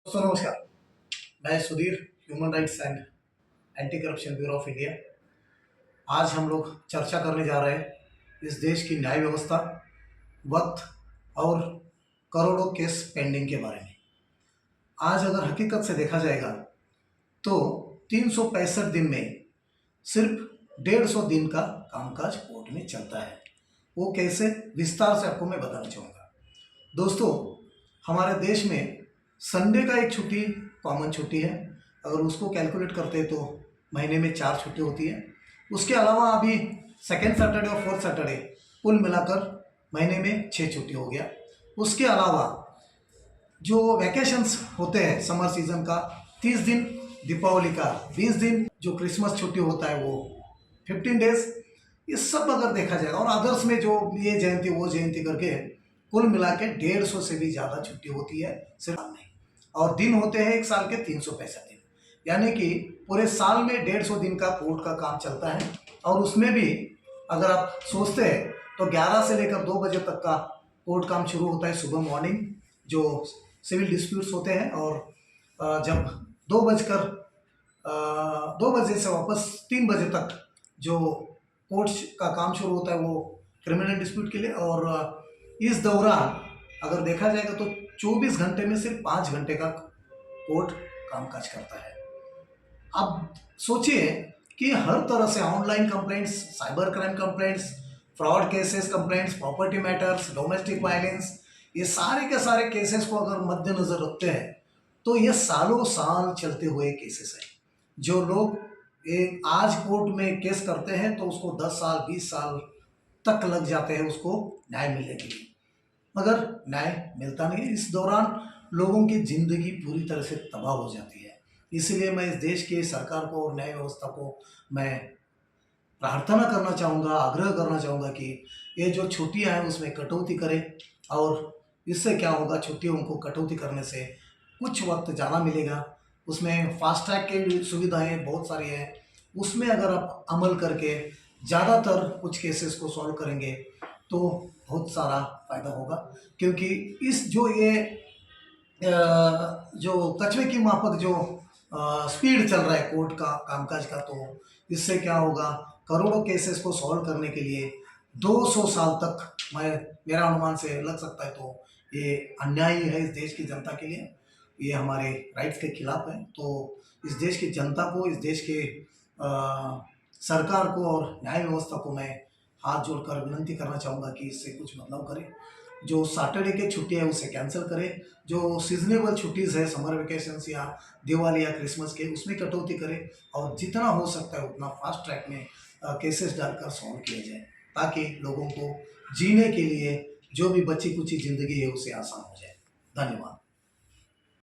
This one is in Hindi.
दोस्तों नमस्कार। मैं Sudhir, human rights and anti corruption bureau of India. आज हम लोग चर्चा करने जा रहे हैं इस देश की न्याय व्यवस्था, वक्त और करोड़ों केस पेंडिंग के बारे में। आज अगर हकीकत से देखा जाएगा तो 365 दिन में सिर्फ 150 दिन का कामकाज कोर्ट में चलता है। वो कैसे, विस्तार से आपको मैं बताना चाहूँगा। दोस्तों, हमारे देश में संडे का एक छुट्टी कॉमन छुट्टी है। अगर उसको कैलकुलेट करते हैं तो महीने में 4 छुट्टी होती है। उसके अलावा अभी सेकेंड सैटरडे और फोर्थ सैटरडे कुल मिलाकर महीने में 6 छुट्टी हो गया। उसके अलावा जो वैकेशंस होते हैं समर सीजन का 30 दिन, दीपावली का 20 दिन, जो क्रिसमस छुट्टी होता है वो 15 डेज, ये सब अगर देखा जाएगा और अदर्स में जो ये जयंती वो जयंती करके कुल मिला के 150 से भी ज़्यादा छुट्टी होती है सिर्फ नहीं। और दिन होते हैं एक साल के 365 दिन, यानी कि पूरे साल में 150 दिन का कोर्ट का काम चलता है। और उसमें भी अगर आप सोचते हैं तो 11 से लेकर 2 बजे तक का कोर्ट काम शुरू होता है सुबह मॉर्निंग, जो सिविल डिस्प्यूट्स होते हैं। और जब 2 बजे से वापस 3 बजे तक जो कोर्ट का काम शुरू होता है वो क्रिमिनल डिस्प्यूट के लिए। और इस दौरान अगर देखा जाएगा तो 24 घंटे में सिर्फ 5 घंटे का कोर्ट कामकाज करता है। अब सोचिए कि हर तरह से online complaints, cyber crime complaints, fraud cases complaints, property matters, domestic violence, ये सारे के सारे केसेस को अगर मद्देनजर रखते हैं तो ये सालों साल चलते हुए केसेस हैं। जो लोग आज कोर्ट में केस करते हैं तो उसको 10 साल 20 साल तक लग जाते हैं उसको न्याय मिलने के लिए, मगर न्याय मिलता नहीं है। इस दौरान लोगों की जिंदगी पूरी तरह से तबाह हो जाती है। इसलिए मैं इस देश के सरकार को और न्याय व्यवस्था को मैं प्रार्थना करना चाहूँगा, आग्रह करना चाहूँगा कि ये जो छुट्टियाँ हैं उसमें कटौती करें। और इससे क्या होगा, छुट्टियों को कटौती करने से कुछ वक्त ज़्यादा मिलेगा। उसमें फास्ट ट्रैक की सुविधाएँ बहुत सारी हैं, उसमें अगर आप अमल करके ज़्यादातर कुछ केसेस को सॉल्व करेंगे तो बहुत सारा फायदा होगा। क्योंकि इस जो कछुए की माफक जो स्पीड चल रहा है कोर्ट का कामकाज का, तो इससे क्या होगा, करोड़ों केसेस को सॉल्व करने के लिए 200 साल तक मेरा अनुमान से लग सकता है। तो ये अन्याय है इस देश की जनता के लिए, ये हमारे राइट्स के खिलाफ है। तो इस देश की जनता को, इस देश के सरकार को और न्याय व्यवस्था को मैं हाथ जोड़कर विनती करना चाहूँगा कि इससे कुछ बदलाव करें। जो सैटरडे की छुट्टी है उसे कैंसिल करें। जो सीजनेबल छुट्टीज़ है, समर वेकेशंस या दिवाली या क्रिसमस के, उसमें कटौती करें। और जितना हो सकता है उतना फास्ट ट्रैक में केसेस डालकर सॉल्व किया जाए, ताकि लोगों को जीने के लिए जो भी बची कुची ज़िंदगी है उसे आसान हो जाए। धन्यवाद।